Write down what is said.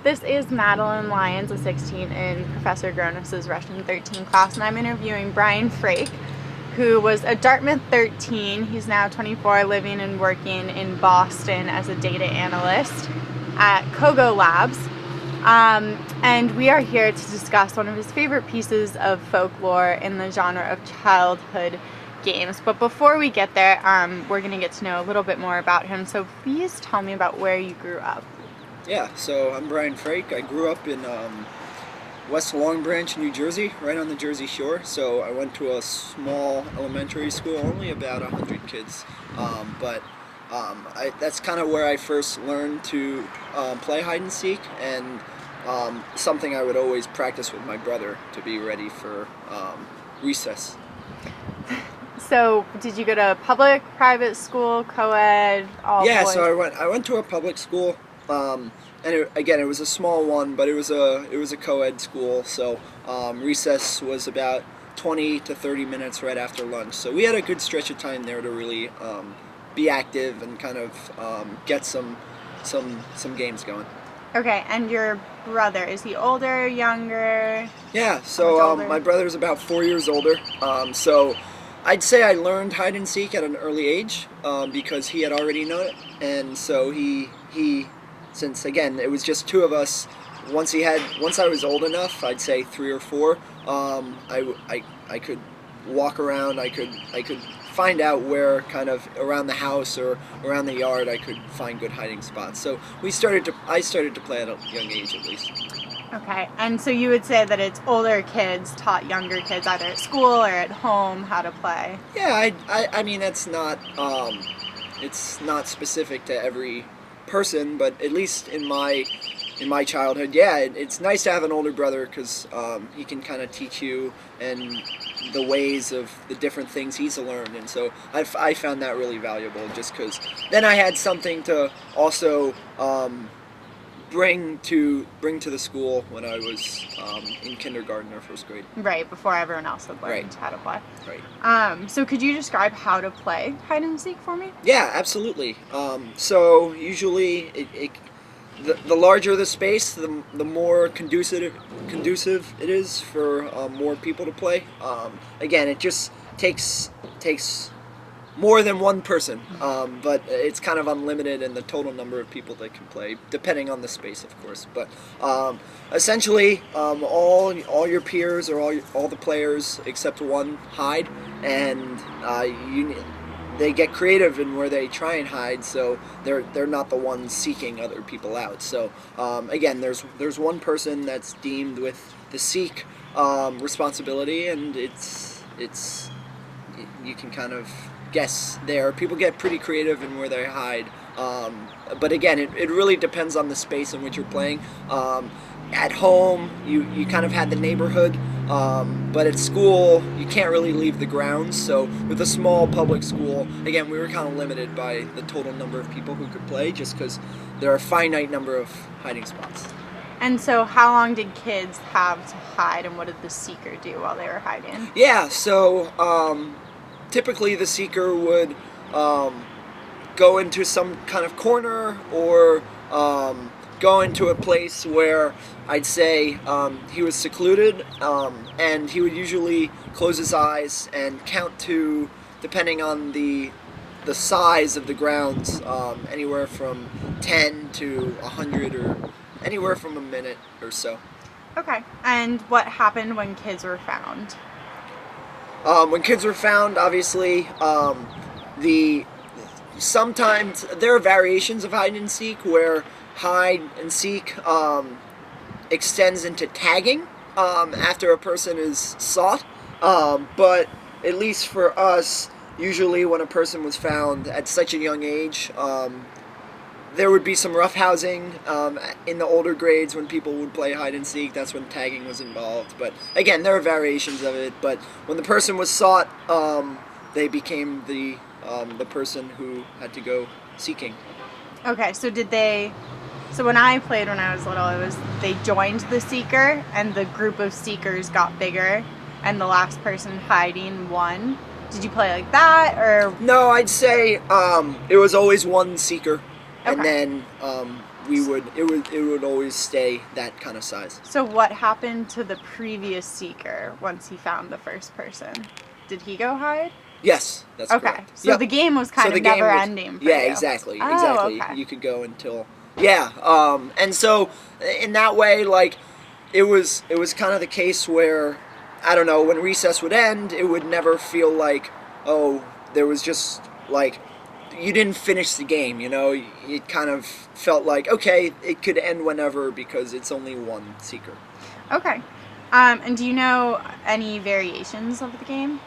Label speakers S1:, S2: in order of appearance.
S1: This is Madeline Lyons, a 16 in Professor Gronus's Russian 13 class, and I'm interviewing Brian Frake, who was a Dartmouth 13. He's now 24, living and working in Boston as a data analyst at Kogo Labs. And we are here to discuss one of his favorite pieces of folklore in the genre of childhood games. But before we get there, we're going to get to know a little bit more about him. So please tell me about where you grew up.
S2: Yeah, so I'm Brian Frake. I grew up in West Long Branch, New Jersey, right on the Jersey Shore. So I went to a small elementary school, only about 100 kids. That's kind of where I first learned to play hide and seek, and something I would always practice with my brother to be ready for recess.
S1: So, did you go to public, private school, co-ed, all
S2: Yeah,
S1: boys?
S2: so I went to a public school. It was a small one, but it was a co-ed school, so recess was about 20 to 30 minutes right after lunch. So we had a good stretch of time there to really be active and kind of get some games going.
S1: Okay, and your brother, is he older, younger?
S2: Yeah,
S1: Much
S2: so
S1: older?
S2: my brother's about 4 years older, so I'd say I learned hide and seek at an early age because he had already known it, and so he since again it was just two of us. Once I was old enough, I'd say 3 or 4. I could walk around. I could find out where kind of around the house or around the yard I could find good hiding spots. So I started to play at a young age at least.
S1: Okay, and so you would say that it's older kids taught younger kids either at school or at home how to play.
S2: Yeah, I mean that's not it's not specific to every person, but at least in my childhood, yeah, it's nice to have an older brother because he can kind of teach you and the ways of the different things he's learned, and so I found that really valuable just because then I had something to also bring to the school when I was in kindergarten or first grade.
S1: Right, before everyone else had learned
S2: Right.
S1: how to play.
S2: Right.
S1: So could you describe how to play hide and seek for me?
S2: Yeah, absolutely. So usually, the larger the space, the more conducive it is for more people to play. Again, it just takes more than one person, but it's kind of unlimited in the total number of people that can play, depending on the space, of course. But essentially, all your peers or all the players except one hide, and they get creative in where they try and hide, so they're not the ones seeking other people out. So again, there's one person that's deemed with the seek responsibility, and it's you can kind of guess there. People get pretty creative in where they hide, but again, it really depends on the space in which you're playing. At home, you kind of had the neighborhood, but at school, you can't really leave the grounds. So with a small public school, again, we were kind of limited by the total number of people who could play, just because there are a finite number of hiding spots.
S1: And so how long did kids have to hide, and what did the seeker do while they were hiding?
S2: Yeah, so typically the seeker would go into some kind of corner or go into a place where I'd say he was secluded, and he would usually close his eyes and count to, depending on the size of the grounds, anywhere from 10 to 100 or anywhere from a minute or so.
S1: Okay, and what happened when kids were found?
S2: When kids were found, obviously, sometimes there are variations of hide and seek where hide and seek extends into tagging after a person is sought. But at least for us, usually when a person was found at such a young age, there would be some roughhousing in the older grades when people would play hide and seek. That's when tagging was involved. But again, there are variations of it. But when the person was sought, they became the person who had to go seeking.
S1: Okay, so when I played when I was little, they joined the seeker, and the group of seekers got bigger, and the last person hiding won. Did you play like that, or?
S2: No, I'd say it was always one seeker, and
S1: Okay.
S2: then it would always stay that kind of size.
S1: So what happened to the previous seeker once he found the first person? Did he go hide?
S2: Yes, that's
S1: okay.
S2: correct.
S1: So the game was kind of never ending for you.
S2: Exactly.
S1: Oh,
S2: Exactly.
S1: okay.
S2: You could go until and so in that way, like it was kind of the case where I don't know, when recess would end, it would never feel like, oh, there was just like you didn't finish the game, you know? It kind of felt like, okay, it could end whenever because it's only one seeker.
S1: Okay. And do you know any variations of the game?